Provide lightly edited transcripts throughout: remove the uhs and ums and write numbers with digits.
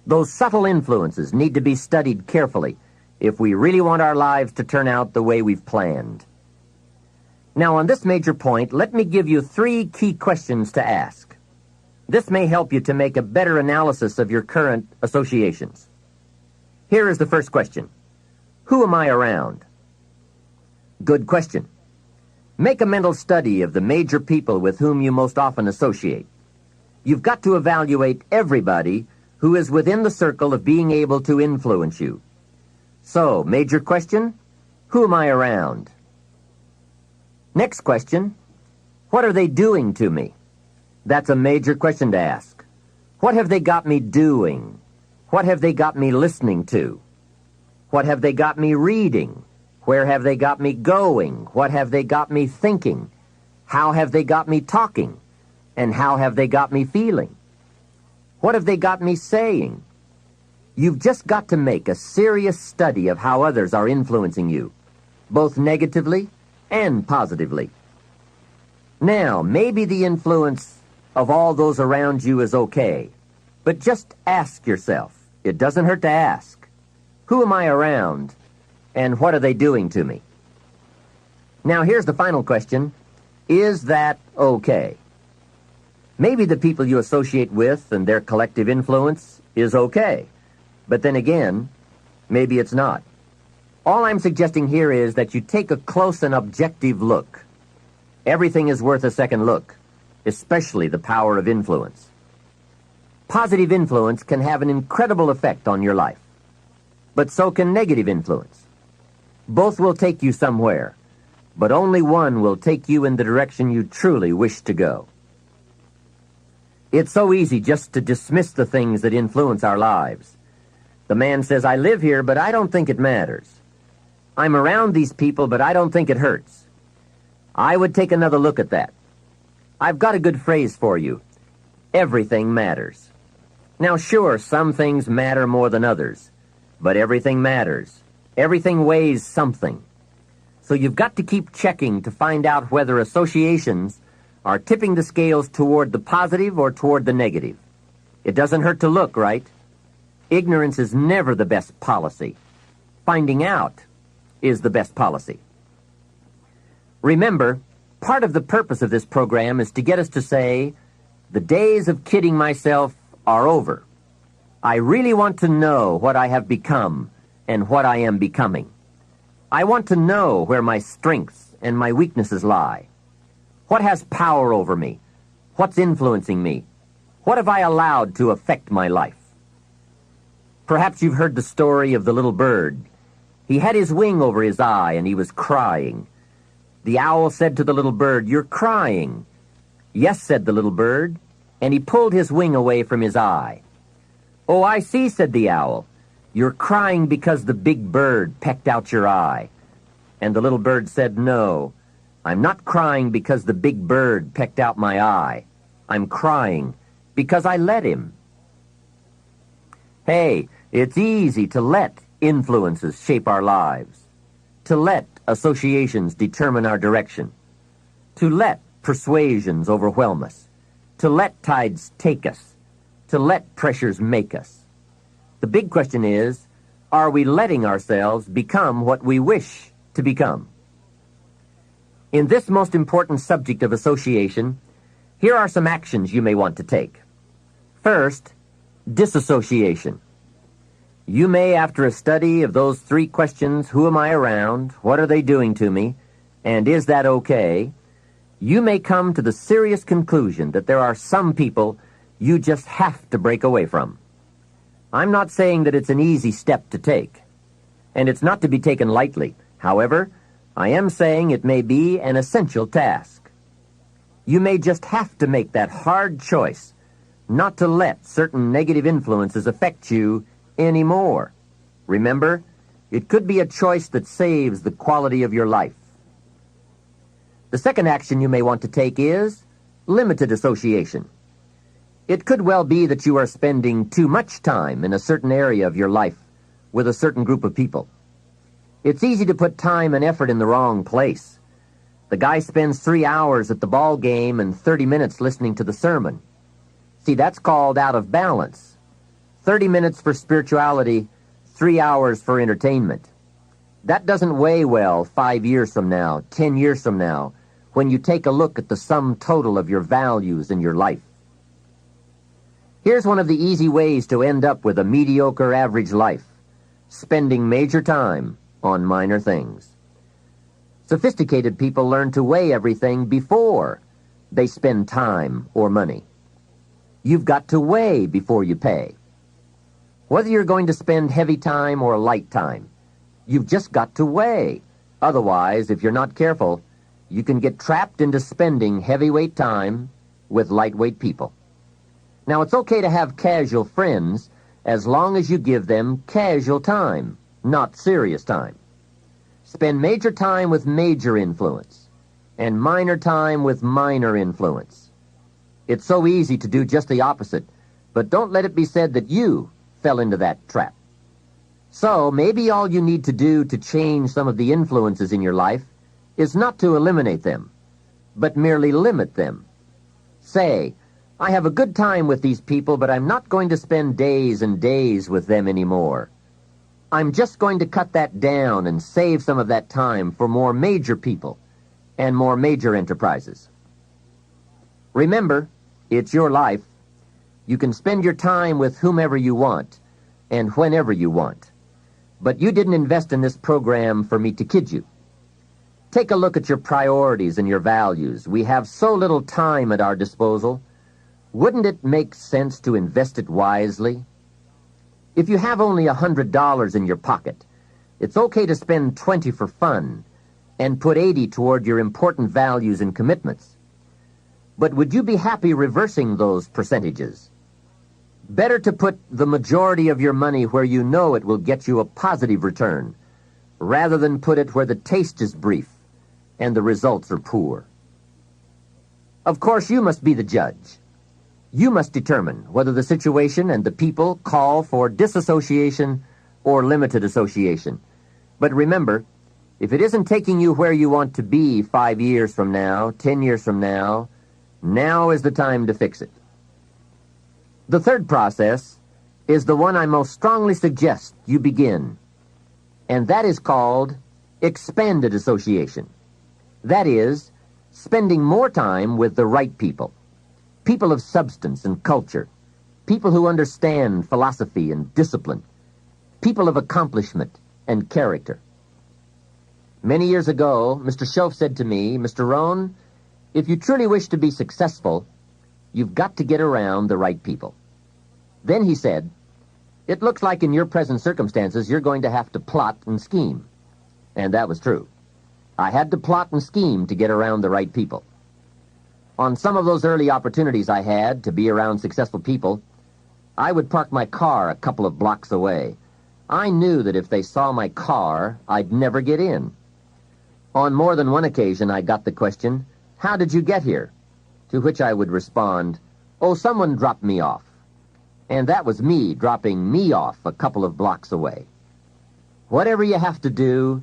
Those subtle influences need to be studied carefully if we really want our lives to turn out the way we've planned. Now, on this major point, let me give you 3 key questions to ask. This may help you to make a better analysis of your current associations. Here is the first question. Who am I around? Good question. Make a mental study of the major people with whom you most often associate. You've got to evaluate everybody who is within the circle of being able to influence you. So, major question, who am I around? Next question, what are they doing to me? That's a major question to ask. What have they got me doing? What have they got me listening to? What have they got me reading? Where have they got me going? What have they got me thinking? How have they got me talking? And how have they got me feeling? What have they got me saying? You've just got to make a serious study of how others are influencing you, both negatively and positively. Now, maybe the influence of all those around you is okay, but just ask yourself. It doesn't hurt to ask. Who am I around, and what are they doing to me? Now, here's the final question. Is that okay? Maybe the people you associate with and their collective influence is okay, but then again, maybe it's not. All I'm suggesting here is that you take a close and objective look. Everything is worth a second look, especially the power of influence. Positive influence can have an incredible effect on your life, but so can negative influence. Both will take you somewhere, but only one will take you in the direction you truly wish to go. It's so easy just to dismiss the things that influence our lives. The man says, I live here, but I don't think it matters. I'm around these people, but I don't think it hurts. I would take another look at that. I've got a good phrase for you. Everything matters. Now, sure, some things matter more than others, but everything matters. Everything weighs something. So you've got to keep checking to find out whether associations are tipping the scales toward the positive or toward the negative. It doesn't hurt to look, right? Ignorance is never the best policy. Finding out is the best policy. Remember, part of the purpose of this program is to get us to say, the days of kidding myself are over. I really want to know what I have become and what I am becoming. I want to know where my strengths and my weaknesses lie. What has power over me? What's influencing me? What have I allowed to affect my life? Perhaps you've heard the story of the little bird. He had his wing over his eye and he was crying. The owl said to the little bird, "You're crying." "Yes," said the little bird, and he pulled his wing away from his eye. "Oh, I see," said the owl. "You're crying because the big bird pecked out your eye." And the little bird said, "No, I'm not crying because the big bird pecked out my eye. I'm crying because I let him." Hey, it's easy to let influences shape our lives, to let associations determine our direction, to let persuasions overwhelm us, to let tides take us, to let pressures make us. The big question is, are we letting ourselves become what we wish to become? In this most important subject of association, here are some actions you may want to take. First, disassociation. You may, after a study of those 3 questions, who am I around, what are they doing to me, and is that okay, you may come to the serious conclusion that there are some people you just have to break away from. I'm not saying that it's an easy step to take, and it's not to be taken lightly. However, I am saying it may be an essential task. You may just have to make that hard choice not to let certain negative influences affect you anymore. Remember, it could be a choice that saves the quality of your life. The second action you may want to take is limited association. It could well be that you are spending too much time in a certain area of your life with a certain group of people. It's easy to put time and effort in the wrong place. The guy spends 3 hours at the ball game and 30 minutes listening to the sermon. See, that's called out of balance, 30 minutes for spirituality, 3 hours for entertainment. That doesn't weigh well 5 years from now, 10 years from now, when you take a look at the sum total of your values in your life. Here's one of the easy ways to end up with a mediocre average life: spending major time on minor things. Sophisticated people learn to weigh everything before they spend time or money. You've got to weigh before you pay. Whether you're going to spend heavy time or light time, you've just got to weigh. Otherwise, if you're not careful, you can get trapped into spending heavyweight time with lightweight people. Now, it's okay to have casual friends as long as you give them casual time, not serious time. Spend major time with major influence and minor time with minor influence. It's so easy to do just the opposite, but don't let it be said that you fell into that trap. So maybe all you need to do to change some of the influences in your life is not to eliminate them, but merely limit them. Say, I have a good time with these people, but I'm not going to spend days and days with them anymore. I'm just going to cut that down and save some of that time for more major people and more major enterprises. Remember, it's your life. You can spend your time with whomever you want and whenever you want. But you didn't invest in this program for me to kid you. Take a look at your priorities and your values. We have so little time at our disposal. Wouldn't it make sense to invest it wisely? If you have only $100 in your pocket, it's okay to spend $20 for fun and put $80 toward your important values and commitments. But would you be happy reversing those percentages? Better to put the majority of your money where you know it will get you a positive return, rather than put it where the taste is brief and the results are poor. Of course, you must be the judge. You must determine whether the situation and the people call for disassociation or limited association. But remember, if it isn't taking you where you want to be 5 years from now, 10 years from now, now is the time to fix it. The third process is the one I most strongly suggest you begin, and that is called expanded association. That is, spending more time with the right people. People of substance and culture, people who understand philosophy and discipline, people of accomplishment and character. Many years ago, Mr. Schoaf said to me, Mr. Rohn, if you truly wish to be successful, you've got to get around the right people. Then he said, it looks like in your present circumstances you're going to have to plot and scheme. And that was true. I had to plot and scheme to get around the right people. On some of those early opportunities I had to be around successful people, I would park my car a couple of blocks away. I knew that if they saw my car, I'd never get in. On more than one occasion, I got the question, how did you get here? To which I would respond, oh, someone dropped me off. And that was me dropping me off a couple of blocks away. Whatever you have to do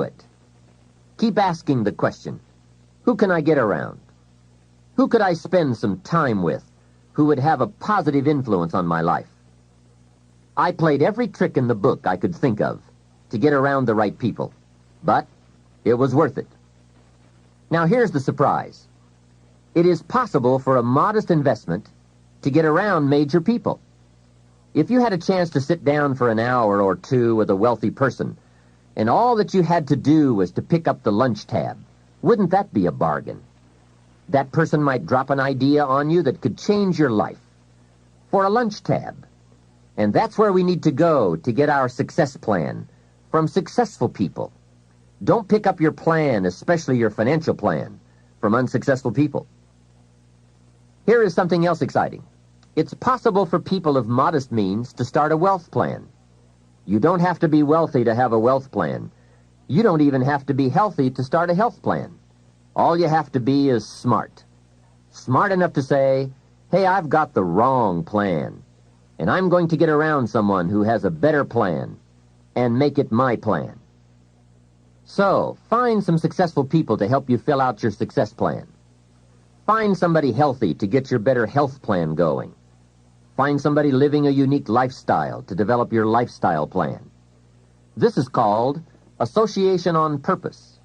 it. Keep asking the question, who can I get around? Who could I spend some time with who would have a positive influence on my life? I played every trick in the book I could think of to get around the right people, but it was worth it. Now here's the surprise. It is possible for a modest investment to get around major people. If you had a chance to sit down for an hour or two with a wealthy person, and all that you had to do was to pick up the lunch tab, wouldn't that be a bargain? That person might drop an idea on you that could change your life. For a lunch tab. And that's where we need to go to get our success plan, from successful people. Don't pick up your plan, especially your financial plan, from unsuccessful people. Here is something else exciting. It's possible for people of modest means to start a wealth plan. You don't have to be wealthy to have a wealth plan. You don't even have to be healthy to start a health plan. All you have to be is smart. Smart enough to say, hey, I've got the wrong plan, and I'm going to get around someone who has a better plan and make it my plan. So, find some successful people to help you fill out your success plan. Find somebody healthy to get your better health plan going. Find somebody living a unique lifestyle to develop your lifestyle plan. This is called association on purpose,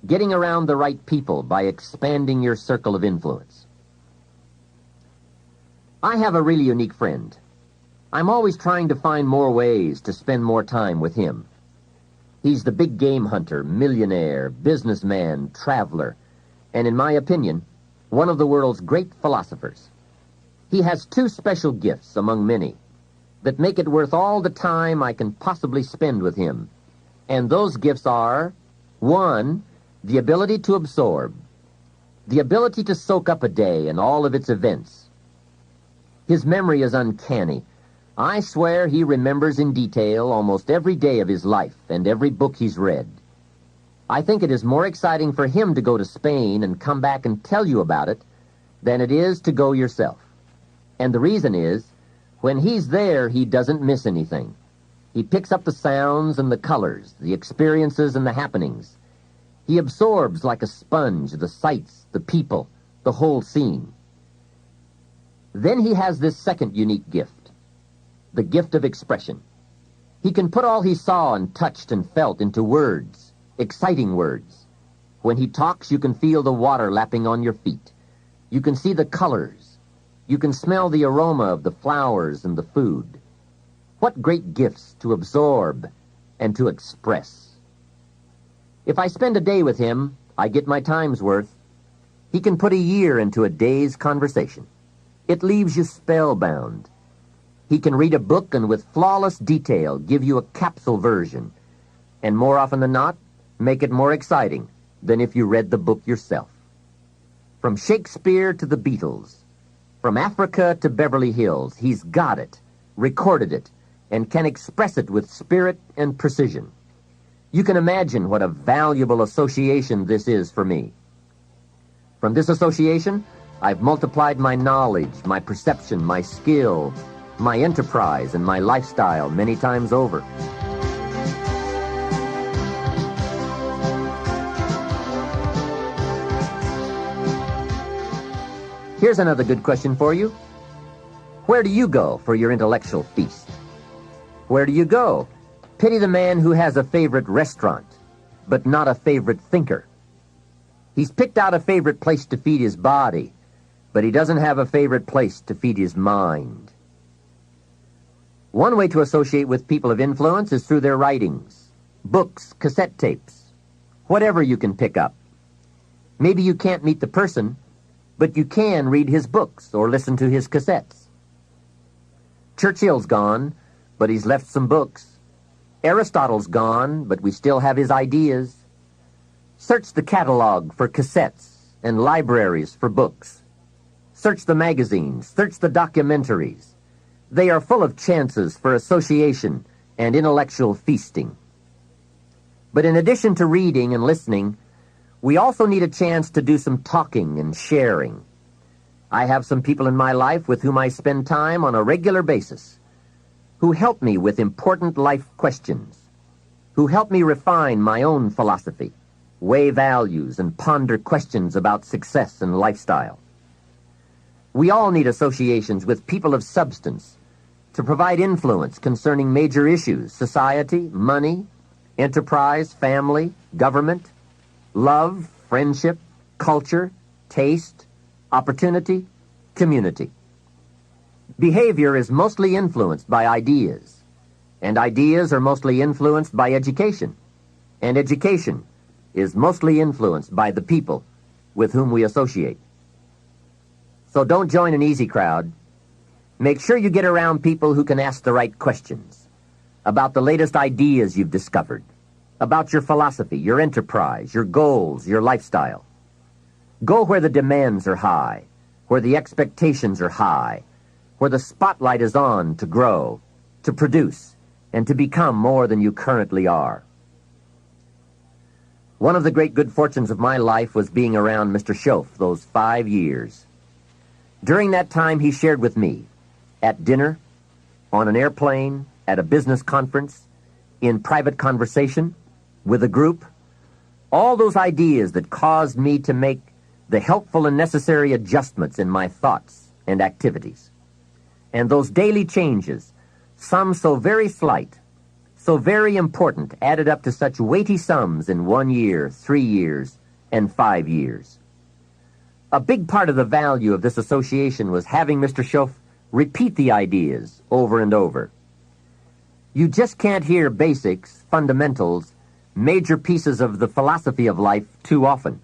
getting around the right people by expanding your circle of influence. I have a really unique friend. I'm always trying to find more ways to spend more time with him. He's the big game hunter, millionaire, businessman, traveler, and in my opinion, one of the world's great philosophers. He has two special gifts among many that make it worth all the time I can possibly spend with him. And those gifts are, 1, the ability to absorb, the ability to soak up a day and all of its events. His memory is uncanny. I swear he remembers in detail almost every day of his life and every book he's read. I think it is more exciting for him to go to Spain and come back and tell you about it than it is to go yourself. And the reason is, when he's there, he doesn't miss anything. He picks up the sounds and the colors, the experiences and the happenings. He absorbs like a sponge the sights, the people, the whole scene. Then he has this second unique gift, the gift of expression. He can put all he saw and touched and felt into words, exciting words. When he talks, you can feel the water lapping on your feet. You can see the colors. You can smell the aroma of the flowers and the food. What great gifts to absorb and to express. If I spend a day with him, I get my time's worth. He can put a year into a day's conversation. It leaves you spellbound. He can read a book and with flawless detail give you a capsule version, and more often than not, make it more exciting than if you read the book yourself. From Shakespeare to the Beatles, from Africa to Beverly Hills, he's got it, recorded it, and can express it with spirit and precision. You can imagine what a valuable association this is for me. From this association, I've multiplied my knowledge, my perception, my skill, my enterprise, and my lifestyle many times over. Here's another good question for you. Where do you go for your intellectual feast? Where do you go? Pity the man who has a favorite restaurant, but not a favorite thinker. He's picked out a favorite place to feed his body, but he doesn't have a favorite place to feed his mind. One way to associate with people of influence is through their writings, books, cassette tapes, whatever you can pick up. Maybe you can't meet the person, but you can read his books or listen to his cassettes. Churchill's gone, but he's left some books. Aristotle's gone, but we still have his ideas. Search the catalog for cassettes and libraries for books. Search the magazines, search the documentaries. They are full of chances for association and intellectual feasting. But in addition to reading and listening, we also need a chance to do some talking and sharing. I have some people in my life with whom I spend time on a regular basis, who help me with important life questions, who help me refine my own philosophy, weigh values, and ponder questions about success and lifestyle. We all need associations with people of substance to provide influence concerning major issues: society, money, enterprise, family, government, love, friendship, culture, taste, opportunity, community. Behavior is mostly influenced by ideas, and ideas are mostly influenced by education, and education is mostly influenced by the people with whom we associate. So don't join an easy crowd. Make sure you get around people who can ask the right questions about the latest ideas you've discovered, about your philosophy, your enterprise, your goals, your lifestyle. Go where the demands are high, where the expectations are high, where the spotlight is on to grow, to produce, and to become more than you currently are. One of the great good fortunes of my life was being around Mr. Schoaf those 5 years. During that time, he shared with me, at dinner, on an airplane, at a business conference, in private conversation, with a group, all those ideas that caused me to make the helpful and necessary adjustments in my thoughts and activities. And those daily changes, some so very slight, so very important, added up to such weighty sums in 1 year, 3 years, and 5 years. A big part of the value of this association was having Mr. Schoaf repeat the ideas over and over. You just can't hear basics, fundamentals, major pieces of the philosophy of life too often.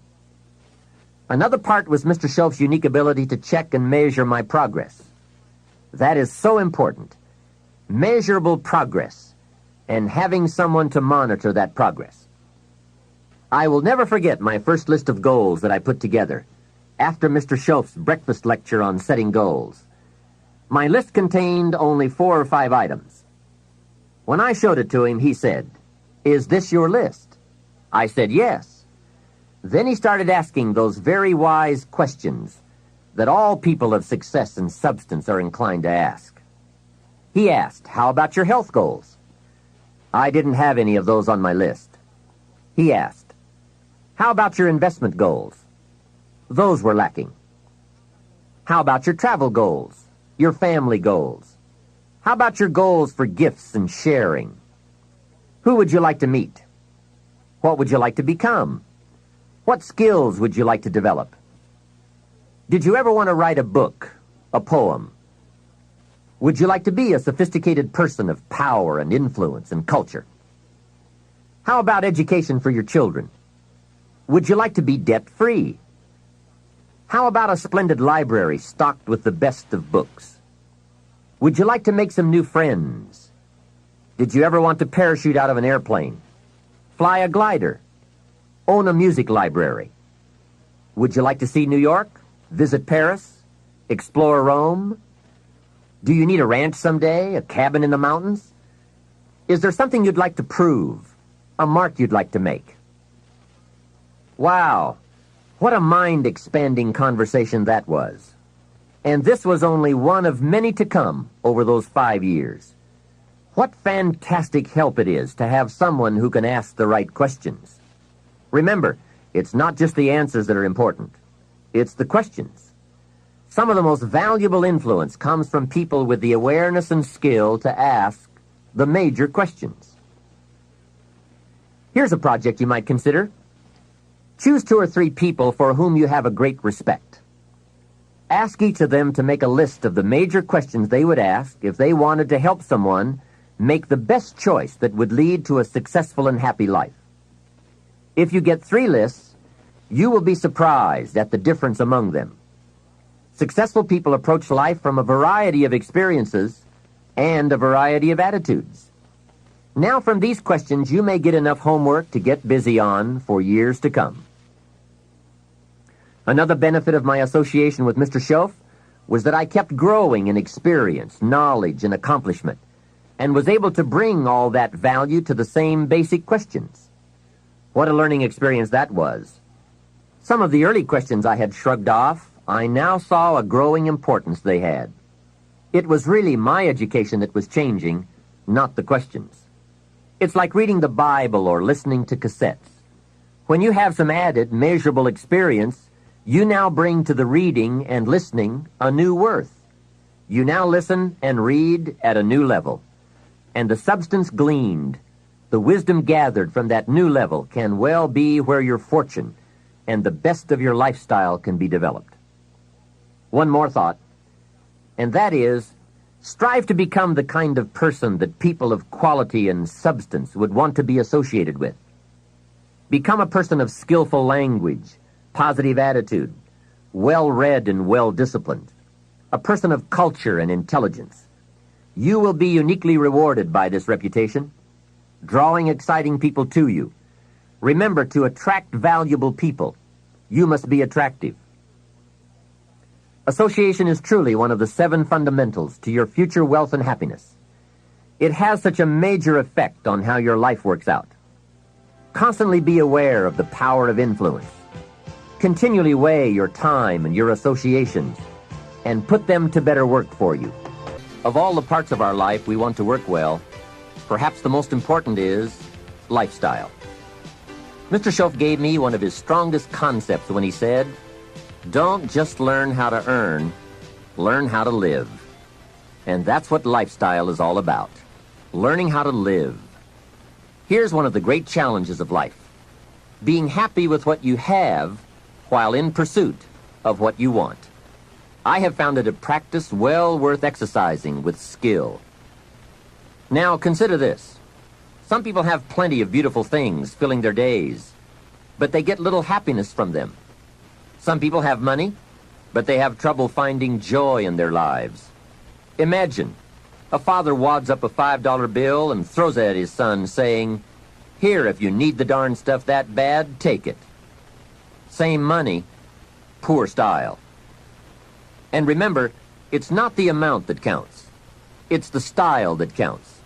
Another part was Mr. Schoaf's unique ability to check and measure my progress. That is so important. Measurable progress, and having someone to monitor that progress. I will never forget my first list of goals that I put together after Mr. Schoaf's breakfast lecture on setting goals. My list contained only 4 or 5 items. When I showed it to him, he said, "Is this your list?" I said, "Yes." Then he started asking those very wise questions that all people of success and substance are inclined to ask. He asked, "How about your health goals?" I didn't have any of those on my list. He asked, "How about your investment goals?" Those were lacking. "How about your travel goals, your family goals? How about your goals for gifts and sharing? Who would you like to meet? What would you like to become? What skills would you like to develop? Did you ever want to write a book, a poem? Would you like to be a sophisticated person of power and influence and culture? How about education for your children? Would you like to be debt-free? How about a splendid library stocked with the best of books? Would you like to make some new friends? Did you ever want to parachute out of an airplane? Fly a glider? Own a music library? Would you like to see New York? Visit Paris? Explore Rome? Do you need a ranch someday? A cabin in the mountains? Is there something you'd like to prove? A mark you'd like to make? Wow! What a mind-expanding conversation that was. And this was only one of many to come over those 5 years. What fantastic help it is to have someone who can ask the right questions. Remember, it's not just the answers that are important. It's the questions. Some of the most valuable influence comes from people with the awareness and skill to ask the major questions. Here's a project you might consider. Choose 2 or 3 people for whom you have a great respect. Ask each of them to make a list of the major questions they would ask if they wanted to help someone make the best choice that would lead to a successful and happy life. If you get 3 lists, you will be surprised at the difference among them. Successful people approach life from a variety of experiences and a variety of attitudes. Now from these questions, you may get enough homework to get busy on for years to come. Another benefit of my association with Mr. Schoaf was that I kept growing in experience, knowledge, and accomplishment, and was able to bring all that value to the same basic questions. What a learning experience that was. Some of the early questions I had shrugged off, I now saw a growing importance they had. It was really my education that was changing, not the questions. It's like reading the Bible or listening to cassettes. When you have some added, measurable experience, you now bring to the reading and listening a new worth. You now listen and read at a new level. And the substance gleaned, the wisdom gathered from that new level can well be where your fortune and the best of your lifestyle can be developed. One more thought, and that is, strive to become the kind of person that people of quality and substance would want to be associated with. Become a person of skillful language, positive attitude, well-read and well-disciplined, a person of culture and intelligence. You will be uniquely rewarded by this reputation, drawing exciting people to you. Remember, to attract valuable people, you must be attractive. Association is truly one of the 7 fundamentals to your future wealth and happiness. It has such a major effect on how your life works out. Constantly be aware of the power of influence. Continually weigh your time and your associations and put them to better work for you. Of all the parts of our life we want to work well, perhaps the most important is lifestyle. Mr. Schoaf gave me one of his strongest concepts when he said, "Don't just learn how to earn, learn how to live." And that's what lifestyle is all about. Learning how to live. Here's one of the great challenges of life. Being happy with what you have while in pursuit of what you want. I have found it a practice well worth exercising with skill. Now consider this. Some people have plenty of beautiful things filling their days, but they get little happiness from them. Some people have money, but they have trouble finding joy in their lives. Imagine, a father wads up a $5 bill and throws it at his son, saying, "Here, if you need the darn stuff that bad, take it." Same money, poor style. And remember, it's not the amount that counts. It's the style that counts.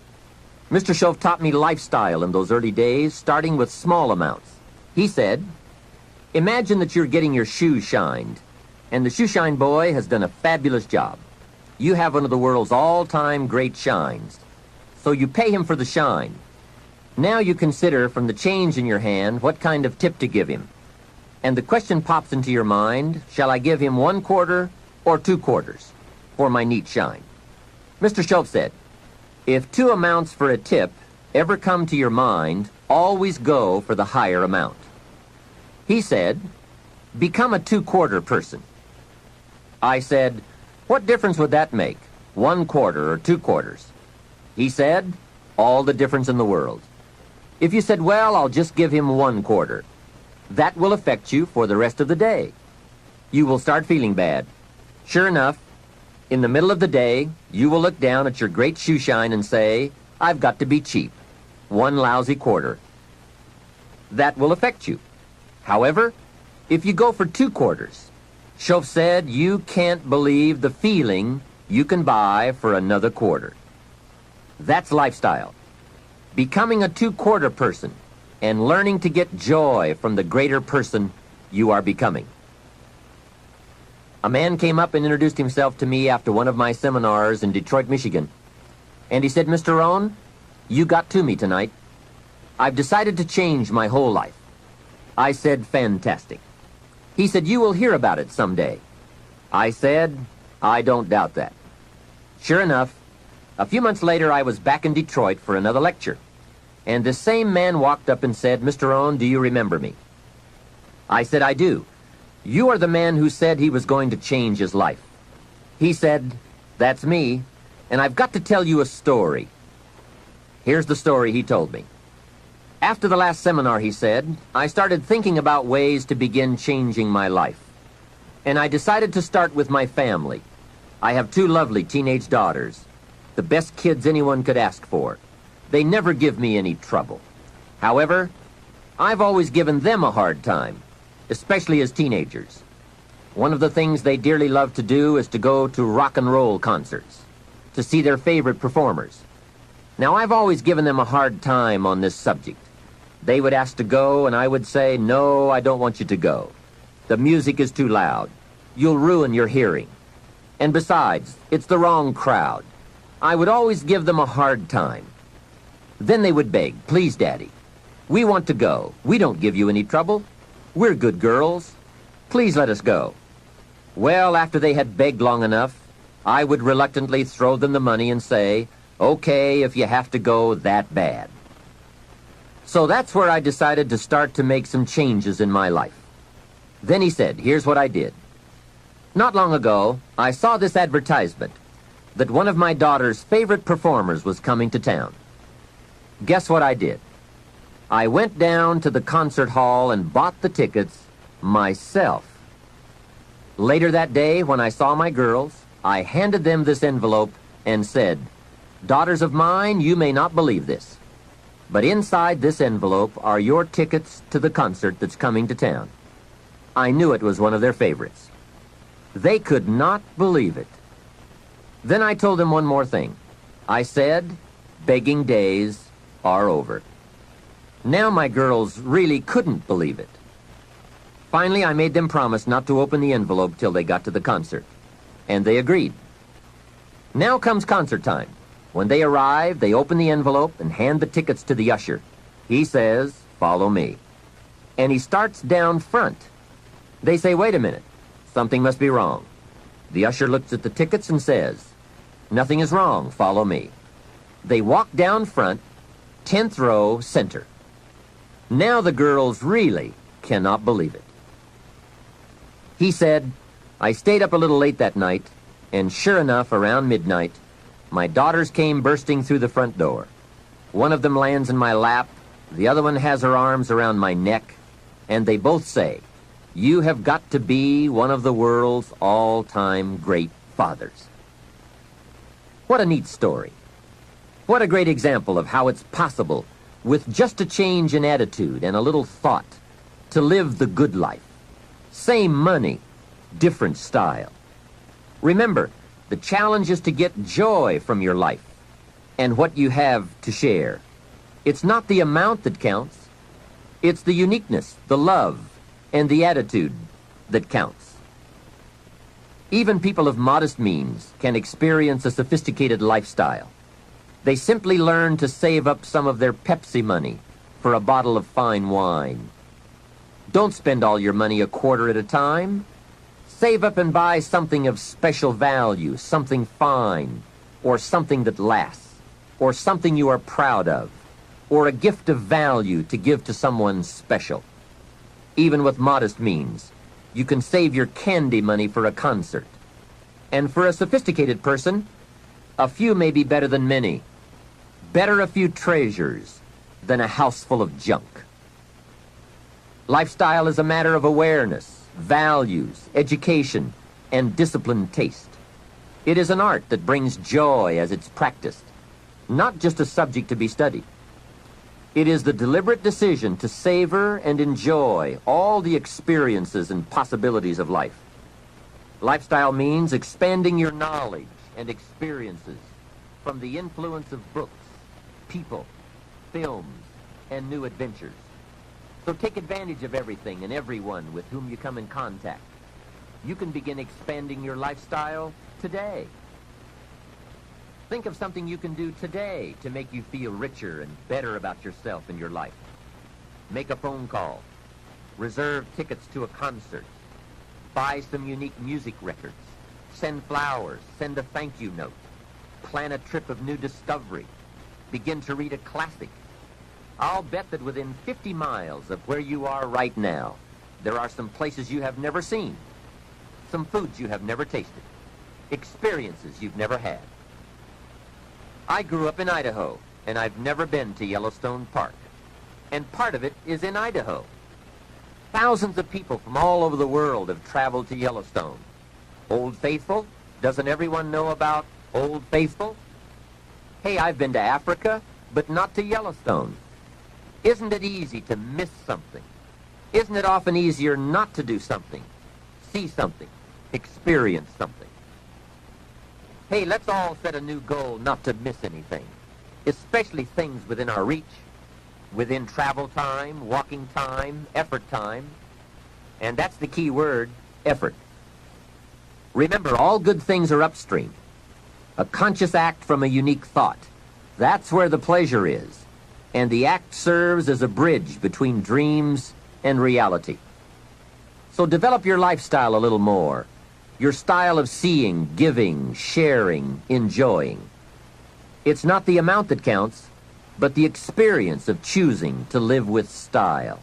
Mr. Shove taught me lifestyle in those early days, starting with small amounts. He said, imagine that you're getting your shoes shined, and the shoe shine boy has done a fabulous job. You have one of the world's all-time great shines, so you pay him for the shine. Now you consider from the change in your hand what kind of tip to give him. And the question pops into your mind, shall I give him 1 quarter or 2 quarters for my neat shine? Mr. Schultz said, if 2 amounts for a tip ever come to your mind, always go for the higher amount. He said, become a 2-quarter person. I said, what difference would that make, 1 quarter or 2 quarters? He said, all the difference in the world. If you said, well, I'll just give him 1 quarter, that will affect you for the rest of the day. You will start feeling bad. Sure enough, in the middle of the day, you will look down at your great shoe shine and say, I've got to be cheap. 1 lousy quarter. That will affect you. However, if you go for 2 quarters, Schoaf said you can't believe the feeling you can buy for another quarter. That's lifestyle. Becoming a 2-quarter person and learning to get joy from the greater person you are becoming. A man came up and introduced himself to me after one of my seminars in Detroit, Michigan. And he said, Mr. Rohn, you got to me tonight. I've decided to change my whole life. I said, fantastic. He said, you will hear about it someday. I said, I don't doubt that. Sure enough, a few months later I was back in Detroit for another lecture. And this same man walked up and said, Mr. Rohn, do you remember me? I said, I do. You are the man who said he was going to change his life. He said, that's me, and I've got to tell you a story. Here's the story he told me. After the last seminar, he said, I started thinking about ways to begin changing my life. And I decided to start with my family. I have 2 lovely teenage daughters, the best kids anyone could ask for. They never give me any trouble. However, I've always given them a hard time, especially as teenagers. One of the things they dearly love to do is to go to rock and roll concerts, to see their favorite performers. Now, I've always given them a hard time on this subject. They would ask to go, and I would say, no, I don't want you to go. The music is too loud. You'll ruin your hearing. And besides, it's the wrong crowd. I would always give them a hard time. Then they would beg, please, Daddy, we want to go. We don't give you any trouble. We're good girls. Please let us go. Well, after they had begged long enough, I would reluctantly throw them the money and say, okay, if you have to go that bad. So that's where I decided to start to make some changes in my life. Then he said, here's what I did. Not long ago, I saw this advertisement that one of my daughter's favorite performers was coming to town. Guess what I did? I went down to the concert hall and bought the tickets myself. Later that day, when I saw my girls, I handed them this envelope and said, daughters of mine, you may not believe this, but inside this envelope are your tickets to the concert that's coming to town. I knew it was one of their favorites. They could not believe it. Then I told them one more thing. I said, begging days are over. Now my girls really couldn't believe it. Finally, I made them promise not to open the envelope till they got to the concert, and they agreed. Now comes concert time. When they arrive, they open the envelope and hand the tickets to the usher. He says, follow me. And he starts down front. They say, wait a minute, something must be wrong. The usher looks at the tickets and says, Nothing is wrong. Follow me. They walked down front, 10th row, center. Now the girls really cannot believe it. He said, I stayed up a little late that night, and sure enough, around midnight, my daughters came bursting through the front door. One of them lands in my lap, the other one has her arms around my neck, and they both say, you have got to be one of the world's all-time great fathers. What a neat story. What a great example of how it's possible, with just a change in attitude and a little thought, to live the good life. Same money, different style. Remember, the challenge is to get joy from your life and what you have to share. It's not the amount that counts. It's the uniqueness, the love, and the attitude that counts. Even people of modest means can experience a sophisticated lifestyle. They simply learn to save up some of their Pepsi money for a bottle of fine wine. Don't spend all your money a quarter at a time. Save up and buy something of special value, something fine, or something that lasts, or something you are proud of, or a gift of value to give to someone special. Even with modest means, you can save your candy money for a concert. And for a sophisticated person, a few may be better than many. Better a few treasures than a house full of junk. Lifestyle is a matter of awareness, values, education, and disciplined taste. It is an art that brings joy as it's practiced, not just a subject to be studied. It is the deliberate decision to savor and enjoy all the experiences and possibilities of life. Lifestyle means expanding your knowledge and experiences from the influence of books, people, films, and new adventures. So take advantage of everything and everyone with whom you come in contact. You can begin expanding your lifestyle today. Think of something you can do today to make you feel richer and better about yourself and your life. Make a phone call. Reserve tickets to a concert. Buy some unique music records. Send flowers. Send a thank you note. Plan a trip of new discovery. Begin to read a classic. I'll bet that within 50 miles of where you are right now, there are some places you have never seen, some foods you have never tasted, experiences you've never had. I grew up in Idaho, and I've never been to Yellowstone Park. And part of it is in Idaho. Thousands of people from all over the world have traveled to Yellowstone. Old Faithful? Doesn't everyone know about Old Faithful? Hey, I've been to Africa, but not to Yellowstone. Isn't it easy to miss something? Isn't it often easier not to do something, see something, experience something? Hey, let's all set a new goal not to miss anything, especially things within our reach, within travel time, walking time, effort time. And that's the key word, effort. Remember, all good things are upstream. A conscious act from a unique thought. That's where the pleasure is. And the act serves as a bridge between dreams and reality. So develop your lifestyle a little more. Your style of seeing, giving, sharing, enjoying. It's not the amount that counts, but the experience of choosing to live with style.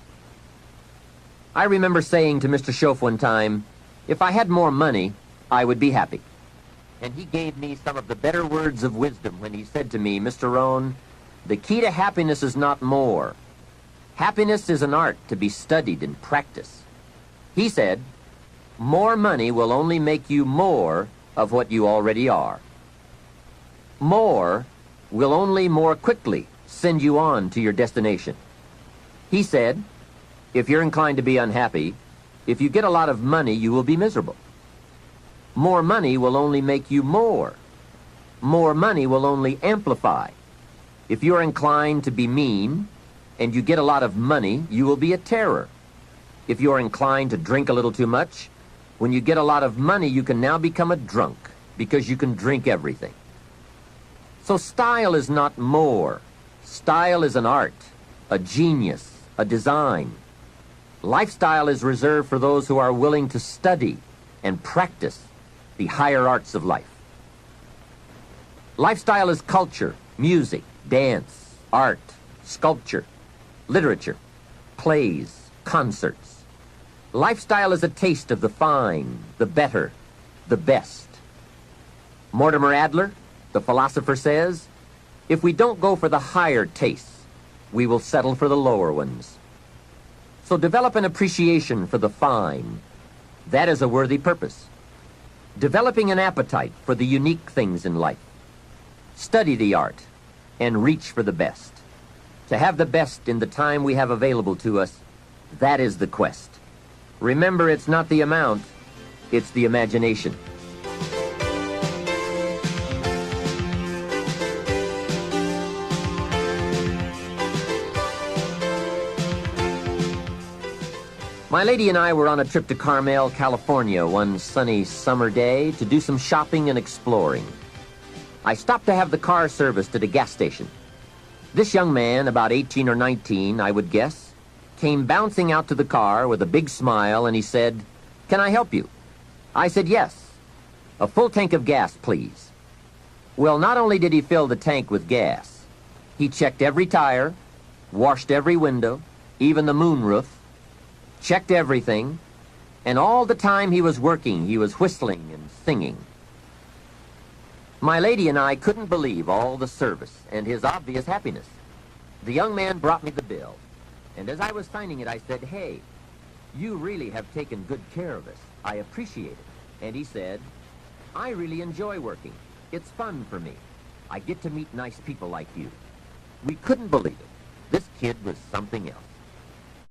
I remember saying to Mr. Schoaf one time, if I had more money, I would be happy. And he gave me some of the better words of wisdom when he said to me, Mr. Rohn, the key to happiness is not more. Happiness is an art to be studied and practiced. He said, more money will only make you more of what you already are. More will only more quickly send you on to your destination. He said, if you're inclined to be unhappy, if you get a lot of money, you will be miserable. More money will only make you more. More money will only amplify. If you're inclined to be mean and you get a lot of money, you will be a terror. If you're inclined to drink a little too much, when you get a lot of money, you can now become a drunk because you can drink everything. So style is not more. Style is an art, a genius, a design. Lifestyle is reserved for those who are willing to study and practice the higher arts of life. Lifestyle is culture, music, dance, art, sculpture, literature, plays, concerts. Lifestyle is a taste of the fine, the better, the best. Mortimer Adler, the philosopher, says, if we don't go for the higher tastes, we will settle for the lower ones. So develop an appreciation for the fine. That is a worthy purpose. Developing an appetite for the unique things in life. Study the art and reach for the best. To have the best in the time we have available to us, that is the quest. Remember, it's not the amount, it's the imagination. My lady and I were on a trip to Carmel, California one sunny summer day to do some shopping and exploring. I stopped to have the car serviced at a gas station. This young man, about 18 or 19, I would guess, came bouncing out to the car with a big smile and he said, "Can I help you?" I said, "Yes. A full tank of gas, please." Well, not only did he fill the tank with gas, he checked every tire, washed every window, even the moonroof, checked everything, and all the time he was working, he was whistling and singing. My lady and I couldn't believe all the service and his obvious happiness. The young man brought me the bill, and as I was signing it, I said, "Hey, you really have taken good care of us. I appreciate it." And he said, "I really enjoy working. It's fun for me. I get to meet nice people like you." We couldn't believe it. This kid was something else.